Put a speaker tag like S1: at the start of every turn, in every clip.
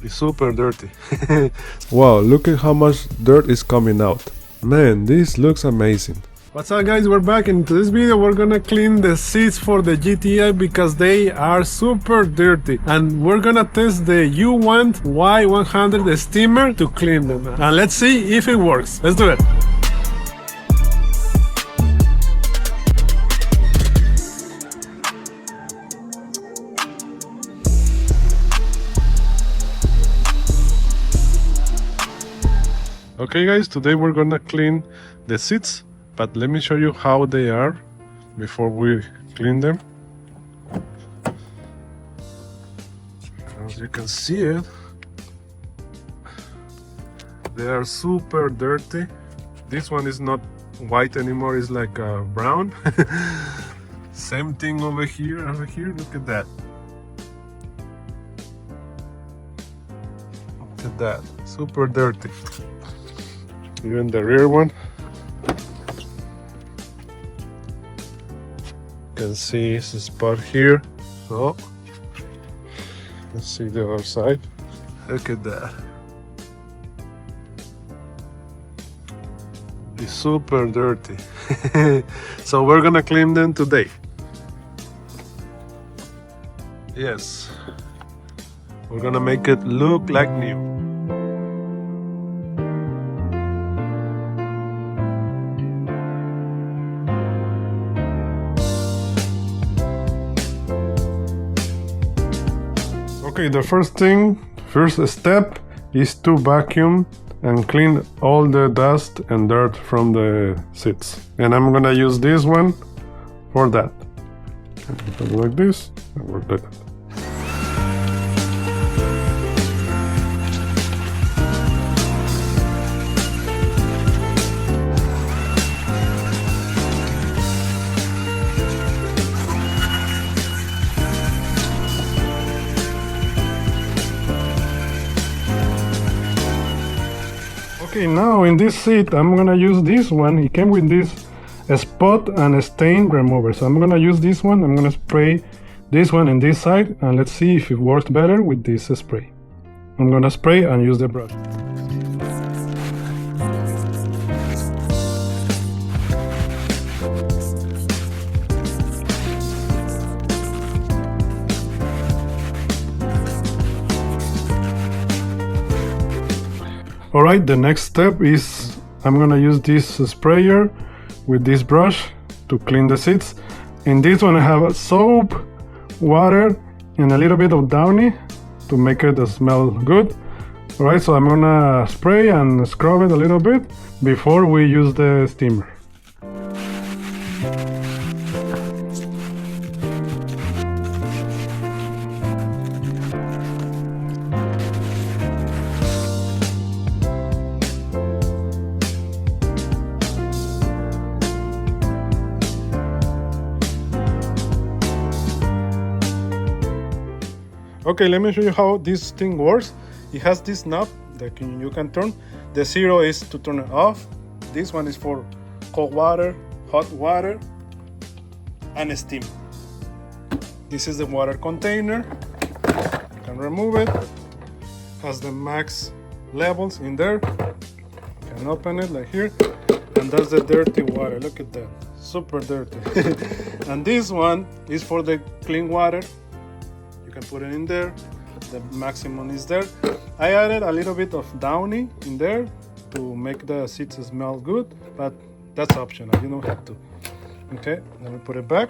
S1: It's super dirty.
S2: Wow, look at how much dirt is coming out. Man, this looks amazing.
S1: What's up guys, we're back. In this video we're gonna clean the seats for the GTI because they are super dirty, and we're gonna test the UWANT Y100 steamer to clean them, and let's see if it works. Let's do it. Okay guys, today we're gonna clean the seats, but let me show you how they are before we clean them. As you can see it, they are super dirty. This one is not white anymore, it's like brown. Same thing over here, look at that. Look at that, super dirty. Even the rear one. You can see this spot here. So let's see the other side. Look at that. It's super dirty. So we're gonna clean them today. Yes, we're gonna make it look like new. Okay, the first step is to vacuum and clean all the dust and dirt from the seats. And I'm gonna use this one for that. Like this, and we're done. Okay, now in this seat I'm gonna use this one. It came with this spot and a stain remover, so I'm gonna use this one. I'm gonna spray this one in this side, and let's see if it works better with this spray. I'm gonna spray and use the brush. Alright, the next step is I'm gonna use this sprayer with this brush to clean the seats. In this one I have soap, water, and a little bit of Downy to make it smell good. Alright, so I'm gonna spray and scrub it a little bit before we use the steamer. Okay, let me show you how this thing works. It has this knob that you can turn. The 0 is to turn it off. This one is for cold water, hot water, and steam. This is the water container. You can remove it. Has the max levels in there. You can open it like here. And that's the dirty water. Look at that. Super dirty. And this one is for the clean water. You can put it in there. The maximum is there. I added a little bit of Downy in there to make the seats smell good, but that's optional, you don't have to. Okay, let me put it back.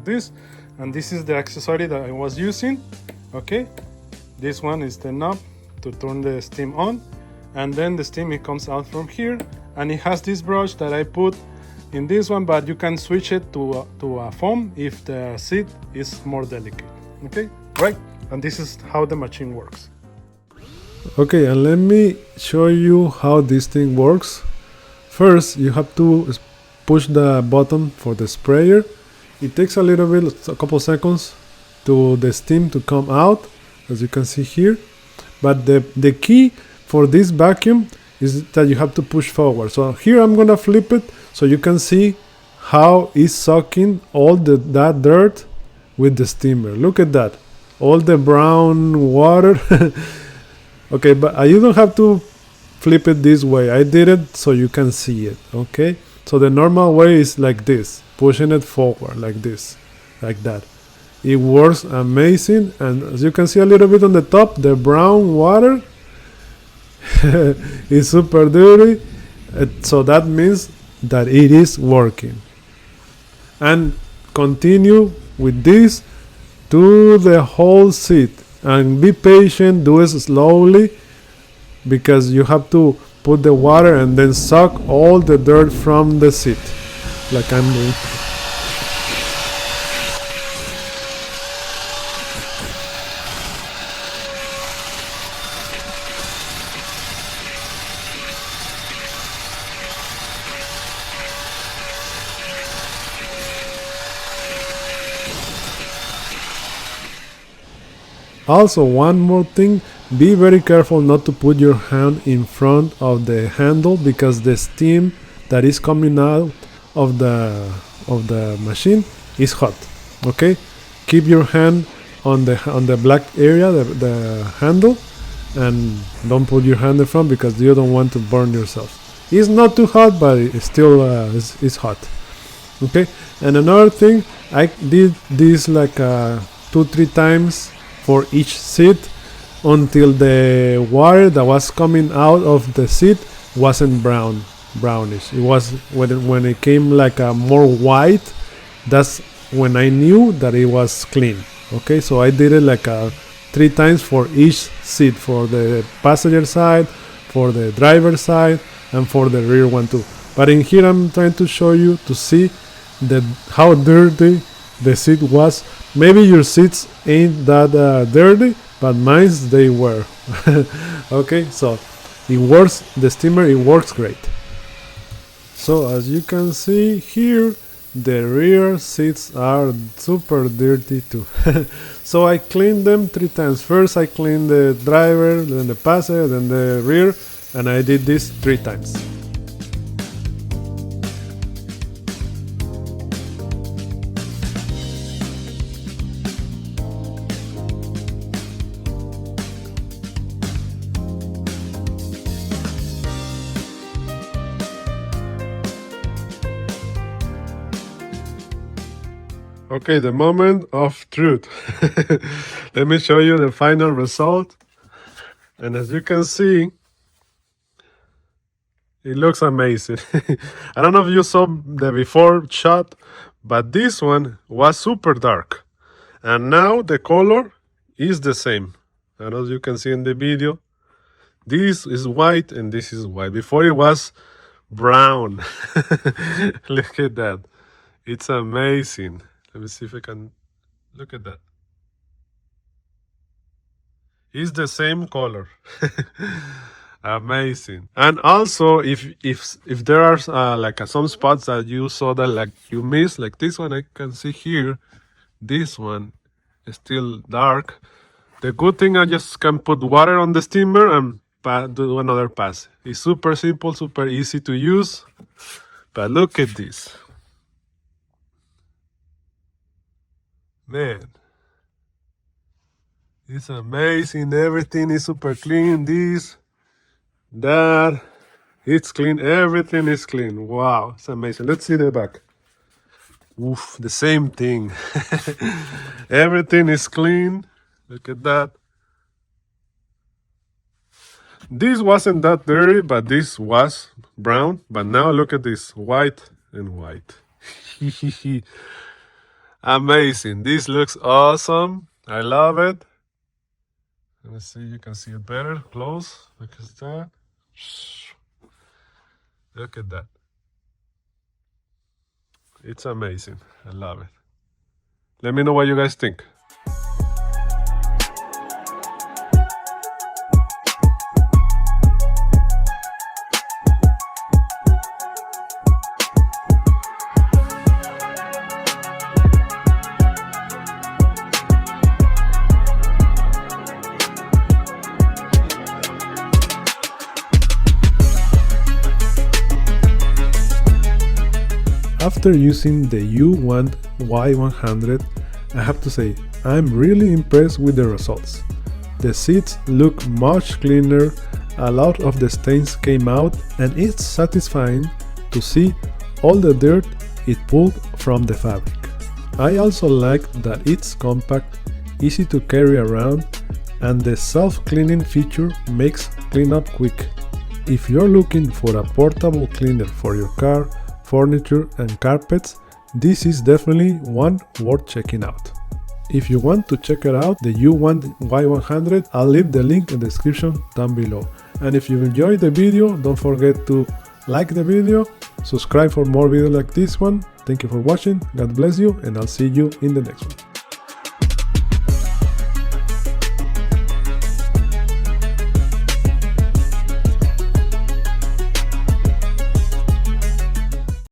S1: This, and this is the accessory that I was using. Okay, this one is the knob to turn the steam on, and then the steam, it comes out from here, and it has this brush that I put in this one, but you can switch it to a foam if the seat is more delicate. Okay, right, and this is how the machine works.
S2: Okay, and let me show you how this thing works. First, you have to push the button for the sprayer. It takes a little bit, a couple seconds to the steam to come out, as you can see here. But the key for this vacuum is that you have to push forward. So here I'm gonna flip it so you can see how it's sucking all that dirt with the steamer. Look at that. all the brown water. Okay, but you don't have to flip it this way. I did it so you can see it. Okay, so the normal way is like this, pushing it forward like this, like that. It works amazing, and as you can see a little bit on the top, the brown water is super dirty. So that means that it is working. And continue with this to the whole seat, and be patient, do it slowly, because you have to put the water and then suck all the dirt from the seat, like I'm doing. Also, one more thing, be very careful not to put your hand in front of the handle, because the steam that is coming out of the machine is hot. Okay, keep your hand on the black area, the handle, and don't put your hand in front, because you don't want to burn yourself. It's not too hot, but it's still it's hot. Okay, and another thing, I did this like 2-3 times for each seat, until the water that was coming out of the seat wasn't brownish. It was when it came like a more white, that's when I knew that it was clean. Okay, so I did it like 3 times for each seat, for the passenger side, for the driver side, and for the rear one too. But in here I'm trying to show you to see how dirty the seat was. Maybe your seats ain't that dirty, but mine's they were. Okay, so it works, the steamer, it works great. So as you can see here, the rear seats are super dirty too. So I cleaned them 3 times. First I cleaned the driver, then the passenger, then the rear, and I did this 3 times. Okay, the moment of truth. Let me show you the final result. And as you can see, it looks amazing. I don't know if you saw the before shot, but this one was super dark. And now the color is the same. And as you can see in the video, this is white and this is white. Before it was brown. Look at that. It's amazing. Let me see if I can look at that. It's the same color. Amazing. And also, if there are like some spots that you saw that like you missed, like this one I can see here, this one is still dark. The good thing, I just can put water on the steamer and do another pass. It's super simple, super easy to use. But look at this. Man, it's amazing. Everything is super clean. This, that, it's clean. Everything is clean. Wow, it's amazing. Let's see the back. Oof, the same thing. Everything is clean. Look at that. This wasn't that dirty, but this was brown. But now look at this, white and white. Amazing. This looks awesome. I love it. Let me see, you can see it better close. Look at that. Look at that. It's amazing. I love it. Let me know what you guys think. After using the UWANT Y100, I have to say, I'm really impressed with the results. The seats look much cleaner, a lot of the stains came out, and it's satisfying to see all the dirt it pulled from the fabric. I also like that it's compact, easy to carry around, and the self-cleaning feature makes cleanup quick. If you're looking for a portable cleaner for your car, furniture, and carpets, this is definitely one worth checking out. If you want to check it out, the UWANT Y100, I'll leave the link in the description down below. And if you enjoyed the video, don't forget to like the video, subscribe for more videos like this one. Thank you for watching, God bless you, and I'll see you in the next one.